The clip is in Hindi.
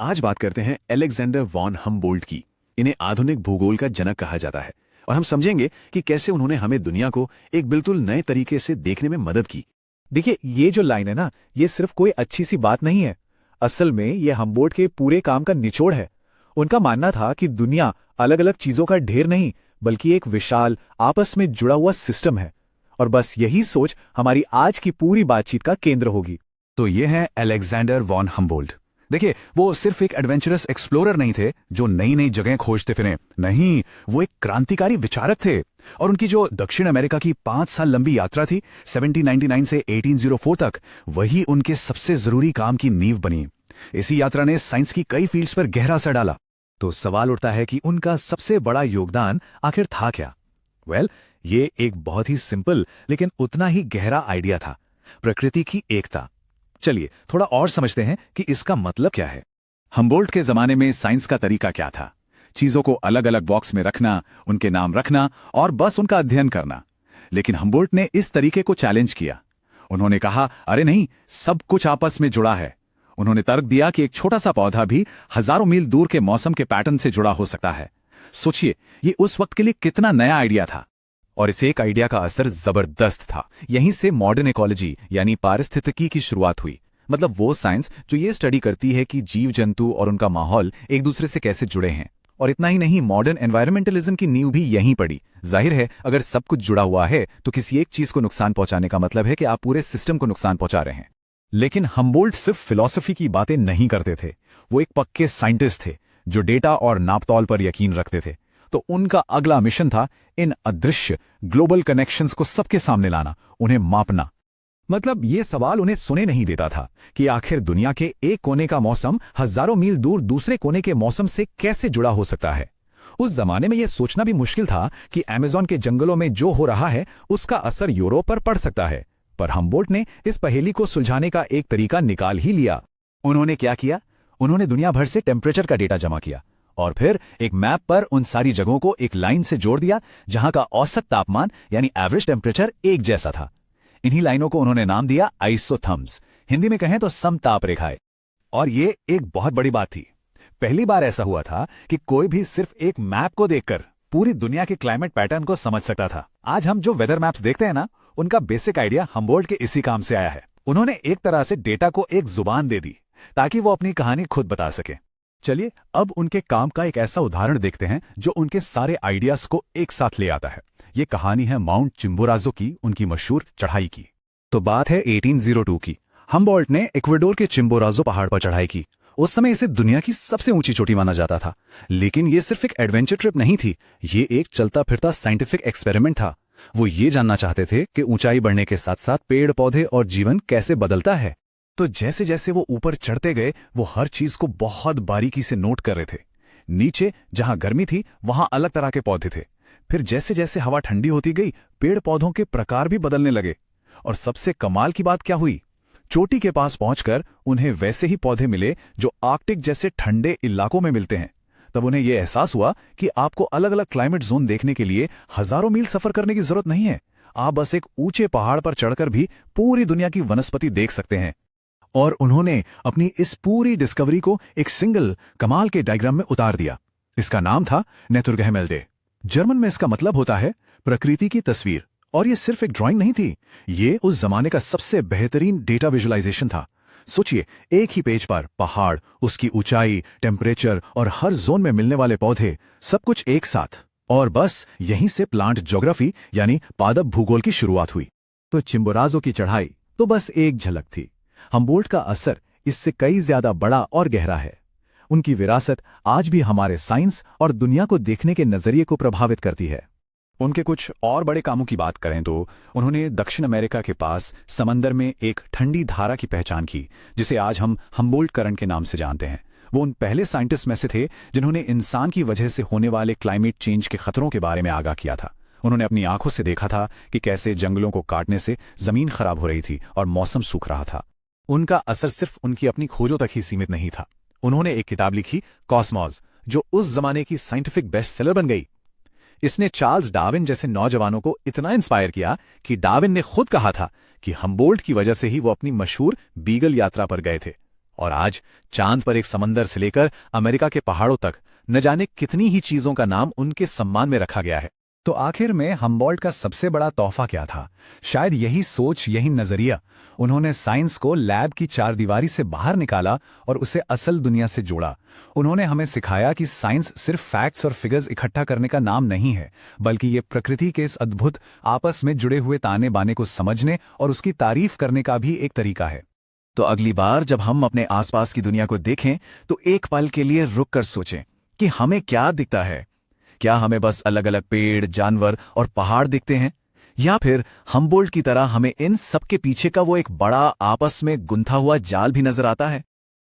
आज बात करते हैं अलेक्जेंडर वॉन हम्बोल्ट की। इन्हें आधुनिक भूगोल का जनक कहा जाता है और हम समझेंगे कि कैसे उन्होंने हमें दुनिया को एक बिल्कुल नए तरीके से देखने में मदद की। देखिए, ये जो लाइन है ना, ये सिर्फ कोई अच्छी सी बात नहीं है। असल में ये हम्बोल्ट के पूरे काम का निचोड़ है। उनका मानना था कि दुनिया अलग अलग चीजों का ढेर नहीं, बल्कि एक विशाल आपस में जुड़ा हुआ सिस्टम है। और बस यही सोच हमारी आज की पूरी बातचीत का केंद्र होगी। तो ये हैं अलेक्जेंडर वॉन हम्बोल्ट। देखिए, वो सिर्फ एक एडवेंचरस एक्सप्लोरर नहीं थे जो नई नई जगहें खोजते फिरे। नहीं, वो एक क्रांतिकारी विचारक थे। और उनकी जो दक्षिण अमेरिका की 5 साल लंबी यात्रा थी 1799 से 1804 तक, वही उनके सबसे जरूरी काम की नींव बनी। इसी यात्रा ने साइंस की कई फील्ड्स पर गहरा असर डाला। तो सवाल उठता है कि उनका सबसे बड़ा योगदान आखिर था क्या? ये एक बहुत ही सिंपल लेकिन उतना ही गहरा आइडिया था, प्रकृति की एकता। चलिए थोड़ा और समझते हैं कि इसका मतलब क्या है। हम्बोल्ट के जमाने में साइंस का तरीका क्या था? चीजों को अलग अलग बॉक्स में रखना, उनके नाम रखना और बस उनका अध्ययन करना। लेकिन हम्बोल्ट ने इस तरीके को चैलेंज किया। उन्होंने कहा, अरे नहीं, सब कुछ आपस में जुड़ा है। उन्होंने तर्क दिया कि एक छोटा सा पौधा भी हजारों मील दूर के मौसम के पैटर्न से जुड़ा हो सकता है। सोचिए, ये उस वक्त के लिए कितना नया आइडिया था। और इस एक आइडिया का असर जबरदस्त था। यहीं से मॉडर्न इकोलॉजी यानी पारिस्थितिकी की शुरुआत हुई। मतलब वो साइंस जो ये स्टडी करती है कि जीव जंतु और उनका माहौल एक दूसरे से कैसे जुड़े हैं। और इतना ही नहीं, मॉडर्न एनवायरमेंटलिज्म की नींव भी यहीं पड़ी। जाहिर है, अगर सब कुछ जुड़ा हुआ है तो किसी एक चीज को नुकसान पहुंचाने का मतलब है कि आप पूरे सिस्टम को नुकसान पहुंचा रहे हैं। लेकिन हम्बोल्ट सिर्फ फिलॉसफी की बातें नहीं करते थे। वो एक पक्के साइंटिस्ट थे जो डेटा और नापतौल पर यकीन रखते थे। तो उनका अगला मिशन था इन अदृश्य ग्लोबल कनेक्शंस को सबके सामने लाना, उन्हें मापना। मतलब ये सवाल उन्हें सुने नहीं देता था कि आखिर दुनिया के एक कोने का मौसम हजारों मील दूर दूसरे कोने के मौसम से कैसे जुड़ा हो सकता है। उस जमाने में यह सोचना भी मुश्किल था कि अमेज़न के जंगलों में जो हो रहा है उसका असर यूरोप पर पड़ सकता है। पर हम्बोल्ट ने इस पहेली को सुलझाने का एक तरीका निकाल ही लिया। उन्होंने क्या किया? उन्होंने दुनिया भर से टेम्परेचर का डेटा जमा किया और फिर एक मैप पर उन सारी जगहों को एक लाइन से जोड़ दिया जहां का औसत तापमान यानी एवरेज टेम्परेचर एक जैसा था। इन्हीं लाइनों को उन्होंने नाम दिया आइसोथर्म्स, हिंदी में कहें तो समताप रेखाएं। और ये एक बहुत बड़ी बात थी। पहली बार ऐसा हुआ था कि कोई भी सिर्फ एक मैप को देखकर पूरी दुनिया के क्लाइमेट पैटर्न को समझ सकता था। आज हम जो वेदर मैप्स देखते हैं ना, उनका बेसिक आइडिया हम्बोल्ट के इसी काम से आया है। उन्होंने एक तरह से डेटा को एक जुबान दे दी ताकि वो अपनी कहानी खुद बता सके। चलिए अब उनके काम का एक ऐसा उदाहरण देखते हैं जो उनके सारे आइडियाज को एक साथ ले आता है। ये कहानी है माउंट चिम्बोराजो की, उनकी मशहूर चढ़ाई की। तो बात है 1802 की। हम्बोल्ट ने इक्वाडोर के चिम्बोराजो पहाड़ पर चढ़ाई की। उस समय इसे दुनिया की सबसे ऊंची चोटी माना जाता था। लेकिन ये सिर्फ एक एडवेंचर ट्रिप नहीं थी, ये एक चलता फिरता साइंटिफिक एक्सपेरिमेंट था। वो ये जानना चाहते थे कि ऊंचाई बढ़ने के साथ साथ पेड़ पौधे और जीवन कैसे बदलता है। तो जैसे जैसे वो ऊपर चढ़ते गए, वो हर चीज को बहुत बारीकी से नोट कर रहे थे। नीचे जहां गर्मी थी वहां अलग तरह के पौधे थे। फिर जैसे जैसे हवा ठंडी होती गई, पेड़ पौधों के प्रकार भी बदलने लगे। और सबसे कमाल की बात क्या हुई? चोटी के पास पहुंचकर उन्हें वैसे ही पौधे मिले जो आर्कटिक जैसे ठंडे इलाकों में मिलते हैं। तब उन्हें यह एहसास हुआ कि आपको अलग अलग क्लाइमेट जोन देखने के लिए हजारों मील सफर करने की जरूरत नहीं है। आप बस एक ऊंचे पहाड़ पर चढ़कर भी पूरी दुनिया की वनस्पति देख सकते हैं। और उन्होंने अपनी इस पूरी डिस्कवरी को एक सिंगल कमाल के डायग्राम में उतार दिया। इसका नाम था नेतुरगेमेल्डे। जर्मन में इसका मतलब होता है प्रकृति की तस्वीर। और ये सिर्फ एक ड्राइंग नहीं थी, ये उस जमाने का सबसे बेहतरीन डेटा विजुअलाइजेशन था। सोचिए, एक ही पेज पर पहाड़, उसकी ऊंचाई, टेम्परेचर और हर जोन में मिलने वाले पौधे, सब कुछ एक साथ। और बस यहीं से प्लांट ज्योग्राफी यानी पादप भूगोल की शुरुआत हुई। तो चिम्बोराजो की चढ़ाई तो बस एक झलक थी। हम्बोल्ट का असर इससे कई ज्यादा बड़ा और गहरा है। उनकी विरासत आज भी हमारे साइंस और दुनिया को देखने के नजरिए को प्रभावित करती है। उनके कुछ और बड़े कामों की बात करें तो उन्होंने दक्षिण अमेरिका के पास समंदर में एक ठंडी धारा की पहचान की, जिसे आज हम हम्बोल्ट करंट के नाम से जानते हैं। वो उन पहले साइंटिस्ट में से थे जिन्होंने इंसान की वजह से होने वाले क्लाइमेट चेंज के खतरों के बारे में आगाह किया था। उन्होंने अपनी आंखों से देखा था कि कैसे जंगलों को काटने से जमीन खराब हो रही थी और मौसम सूख रहा था। उनका असर सिर्फ उनकी अपनी खोजों तक ही सीमित नहीं था। उन्होंने एक किताब लिखी, कॉस्मॉस, जो उस जमाने की साइंटिफिक बेस्ट सेलर बन गई। इसने चार्ल्स डार्विन जैसे नौजवानों को इतना इंस्पायर किया कि डार्विन ने खुद कहा था कि हम्बोल्ट की वजह से ही वो अपनी मशहूर बीगल यात्रा पर गए थे। और आज चांद पर एक समंदर से लेकर अमेरिका के पहाड़ों तक न जाने कितनी ही चीजों का नाम उनके सम्मान में रखा गया है। तो आखिर में हम्बोल्ट का सबसे बड़ा तोहफा क्या था? शायद यही सोच, यही नजरिया। उन्होंने साइंस को लैब की चारदीवारी से बाहर निकाला और उसे असल दुनिया से जोड़ा। उन्होंने हमें सिखाया कि साइंस सिर्फ फैक्ट्स और फिगर्स इकट्ठा करने का नाम नहीं है, बल्कि ये प्रकृति के इस अद्भुत आपस में जुड़े हुए ताने बाने को समझने और उसकी तारीफ करने का भी एक तरीका है। तो अगली बार जब हम अपने आसपास की दुनिया को देखें तो एक पल के लिए रुक कर सोचें कि हमें क्या दिखता है। क्या हमें बस अलग अलग पेड़, जानवर और पहाड़ दिखते हैं, या फिर हम्बोल्ट की तरह हमें इन सब के पीछे का वो एक बड़ा आपस में गुंथा हुआ जाल भी नजर आता है?